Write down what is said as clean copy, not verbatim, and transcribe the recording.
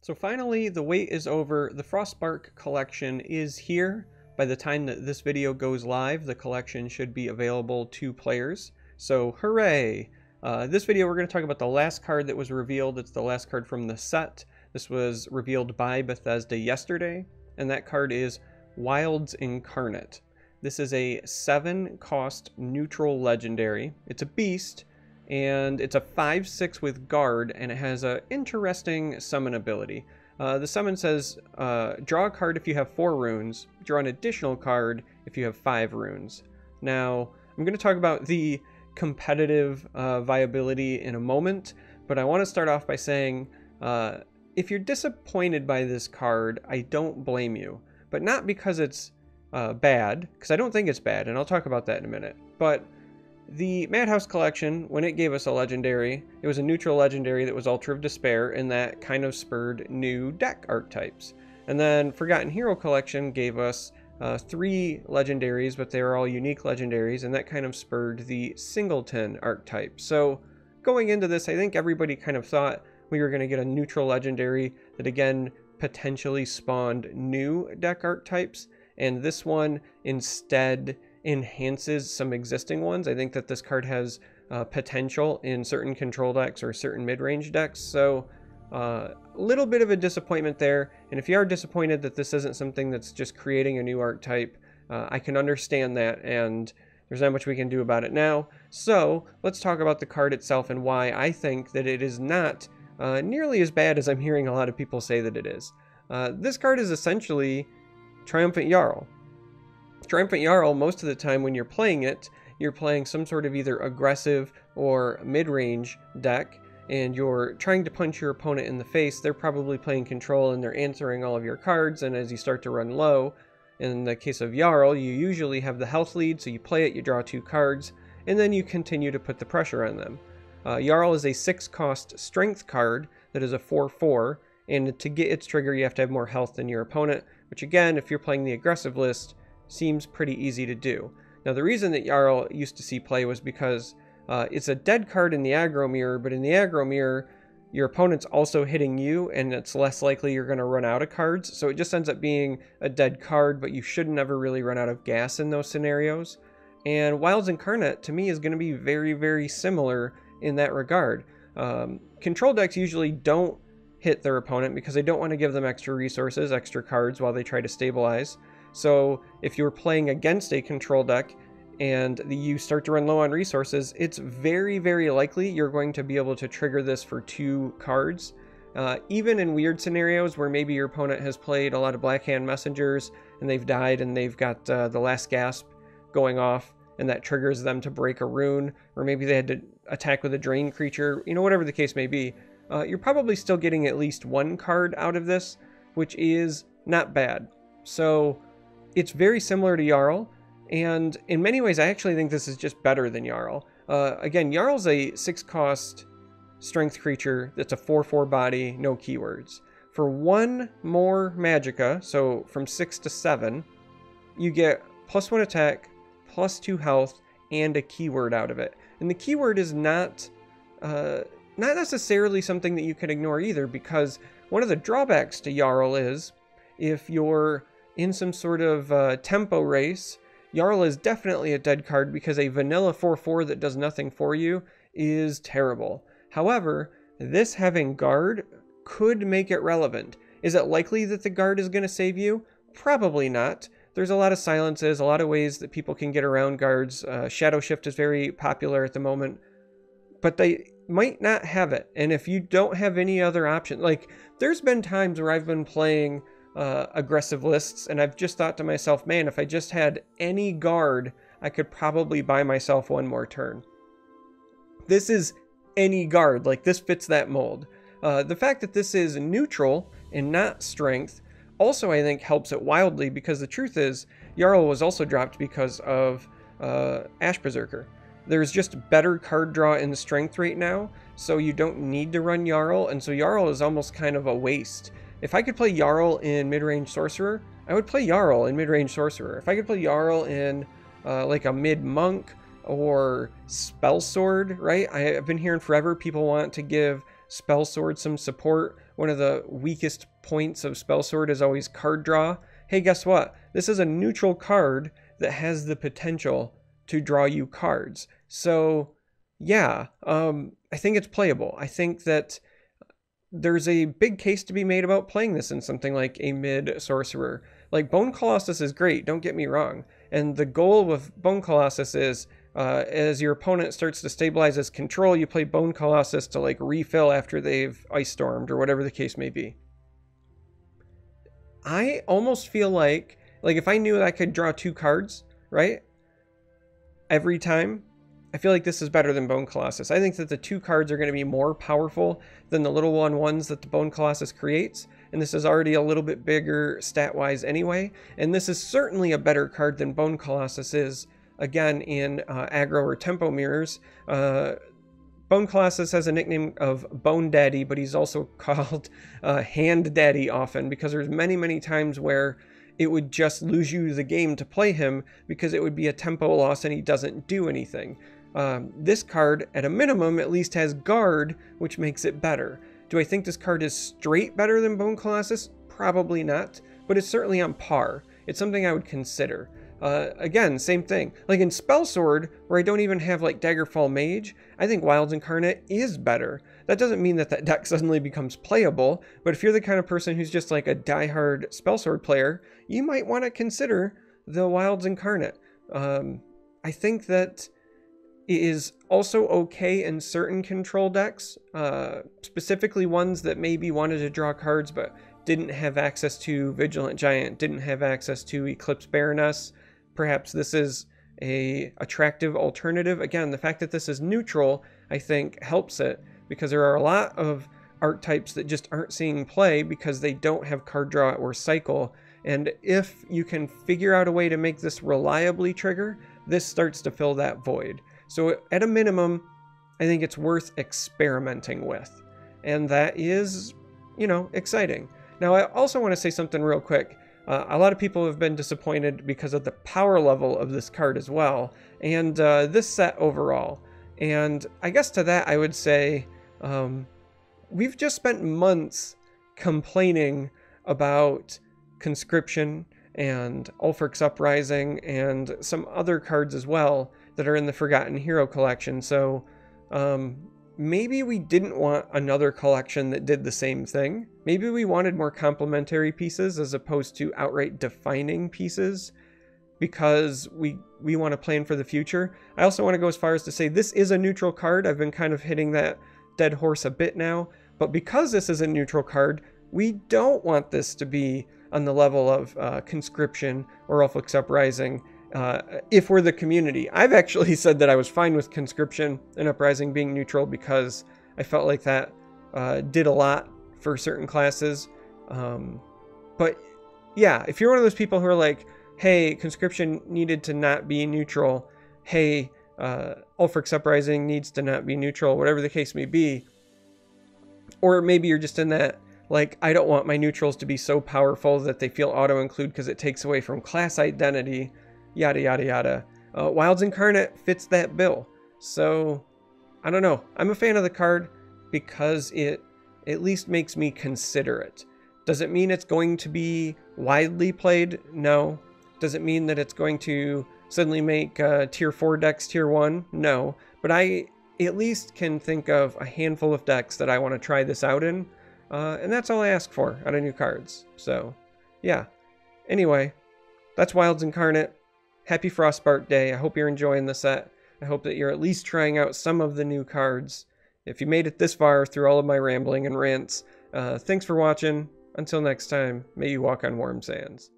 So finally, the wait is over. The FrostSpark collection is here. By the time that this video goes live, the collection should be available to players. So hooray! This video we're going to talk about the last card that was revealed. It's the last card from the set. This was revealed by Bethesda yesterday, and that card is Wilds Incarnate. This is a 7-cost neutral legendary. It's a beast, and it's a 5/6 with guard, and it has an interesting summon ability. The summon says, draw a card if you have 4 runes, draw an additional card if you have 5 runes. Now, I'm going to talk about the competitive viability in a moment, but I want to start off by saying, if you're disappointed by this card, I don't blame you. But not because it's bad, because I don't think it's bad, and I'll talk about that in a minute. But the Madhouse collection, when it gave us a legendary, it was a neutral legendary that was Altar of Despair, and that kind of spurred new deck archetypes. And then Forgotten Hero collection gave us 3 legendaries, but they were all unique legendaries, and that kind of spurred the singleton archetype. So going into this, I think everybody kind of thought we were going to get a neutral legendary that again potentially spawned new deck archetypes, and this one instead enhances some existing ones. I think that this card has potential in certain control decks or certain mid-range decks, so a little bit of a disappointment there. And if you are disappointed that this isn't something that's just creating a new archetype, I can understand that, and there's not much we can do about it now. So let's talk about the card itself and why I think that it is not nearly as bad as I'm hearing a lot of people say that it is. This card is essentially Triumphant Jarl. Triumphant Jarl, most of the time when you're playing it, you're playing some sort of either aggressive or mid-range deck, and you're trying to punch your opponent in the face. They're probably playing control and they're answering all of your cards, and as you start to run low, in the case of Jarl, you usually have the health lead, so you play it, you draw 2 cards, and then you continue to put the pressure on them. Jarl is a 6-cost strength card that is a 4/4, and to get its trigger you have to have more health than your opponent, which again, if you're playing the aggressive list, seems pretty easy to do. Now, the reason that Jarl used to see play was because it's a dead card in the aggro mirror, but in the aggro mirror, your opponent's also hitting you, and it's less likely you're going to run out of cards, so it just ends up being a dead card, but you should never really run out of gas in those scenarios. And Wilds Incarnate, to me, is going to be very, very similar in that regard. Control decks usually don't hit their opponent because they don't want to give them extra resources, extra cards, while they try to stabilize. So if you're playing against a control deck and you start to run low on resources, it's very, very likely you're going to be able to trigger this for 2 cards. Even in weird scenarios where maybe your opponent has played a lot of Blackhand Messengers and they've died and they've got the last gasp going off, and that triggers them to break a rune, or maybe they had to attack with a drain creature, you know, whatever the case may be, you're probably still getting at least 1 card out of this, which is not bad. So it's very similar to Jarl, and in many ways I actually think this is just better than Jarl. Again, Jarl's a 6-cost strength creature that's a 4/4 body, no keywords. For 1 more magicka, so from 6 to 7, you get +1 attack, +2 health, and a keyword out of it. And the keyword is not necessarily something that you can ignore either, because one of the drawbacks to Jarl is if you're in some sort of tempo race, Jarl is definitely a dead card because a vanilla 4/4 that does nothing for you is terrible. However, this having guard could make it relevant. Is it likely that the guard is going to save you? Probably not. There's a lot of silences, a lot of ways that people can get around guards. Shadow Shift is very popular at the moment, but they might not have it. And if you don't have any other option, like there's been times where I've been playing aggressive lists and I've just thought to myself, man, if I just had any guard, I could probably buy myself 1 more turn. This is any guard, like this fits that mold. The fact that this is neutral and not strength also, I think, helps it wildly, because the truth is Jarl was also dropped because of Ash Berserker. There's just better card draw in the strength right now, so you don't need to run Jarl, and so Jarl is almost kind of a waste. If I could play Jarl in mid-range Sorcerer, I would play Jarl in mid-range Sorcerer. If I could play Jarl in like a mid-Monk or Spell Sword, right? I've been hearing forever people want to give Spell Sword some support. One of the weakest points of Spell Sword is always card draw. Hey, guess what? This is a neutral card that has the potential to draw you cards. So yeah, I think it's playable. I think that there's a big case to be made about playing this in something like a mid sorcerer. Like, Bone Colossus is great, don't get me wrong. And the goal with Bone Colossus is, as your opponent starts to stabilize his control, you play Bone Colossus to like refill after they've Ice Stormed or whatever the case may be. I almost feel like if I knew that I could draw 2 cards, right, every time, I feel like this is better than Bone Colossus. I think that the 2 cards are going to be more powerful than the little 1/1s that the Bone Colossus creates. And this is already a little bit bigger stat-wise anyway. And this is certainly a better card than Bone Colossus is, again, in aggro or tempo mirrors. Bone Colossus has a nickname of Bone Daddy, but he's also called Hand Daddy often, because there's many times where it would just lose you the game to play him because it would be a tempo loss and he doesn't do anything. This card, at a minimum, at least has guard, which makes it better. Do I think this card is straight better than Bone Colossus? Probably not, but it's certainly on par. It's something I would consider. Again, same thing. Like in Spell Sword, where I don't even have like Daggerfall Mage, I think Wilds Incarnate is better. That doesn't mean that that deck suddenly becomes playable, but if you're the kind of person who's just like a diehard Spell Sword player, you might want to consider the Wilds Incarnate. I think that it is also okay in certain control decks, specifically ones that maybe wanted to draw cards but didn't have access to Vigilant Giant, didn't have access to Eclipse Baroness. Perhaps this is a attractive alternative. Again, the fact that this is neutral, I think, helps it, because there are a lot of archetypes that just aren't seeing play because they don't have card draw or cycle. And if you can figure out a way to make this reliably trigger, this starts to fill that void. So at a minimum, I think it's worth experimenting with. And that is, you know, exciting. Now, I also want to say something real quick. A lot of people have been disappointed because of the power level of this card as well, and this set overall. And I guess to that I would say, we've just spent months complaining about Conscription and Ulfric's Uprising and some other cards as well that are in the Forgotten Hero collection. So maybe we didn't want another collection that did the same thing. Maybe we wanted more complementary pieces as opposed to outright defining pieces, because we want to plan for the future. I also want to go as far as to say this is a neutral card. I've been kind of hitting that dead horse a bit now, but because this is a neutral card, we don't want this to be on the level of Conscription or Ulfric's Uprising. If we're the community, I've actually said that I was fine with Conscription and Uprising being neutral because I felt like that did a lot for certain classes. But yeah, if you're one of those people who are like, hey, Conscription needed to not be neutral, hey, Ulfric's Uprising needs to not be neutral, whatever the case may be, or maybe you're just in that, like, I don't want my neutrals to be so powerful that they feel auto-include because it takes away from class identity, yada yada yada. Wilds Incarnate fits that bill. So, I don't know. I'm a fan of the card because it at least makes me consider it. Does it mean it's going to be widely played? No. Does it mean that it's going to suddenly make tier 4 decks tier 1? No. But I at least can think of a handful of decks that I want to try this out in. And that's all I ask for out of new cards. So, yeah. Anyway, that's Wilds Incarnate. Happy FrostSpark Day. I hope you're enjoying the set. I hope that you're at least trying out some of the new cards. If you made it this far through all of my rambling and rants, thanks for watching. Until next time, may you walk on warm sands.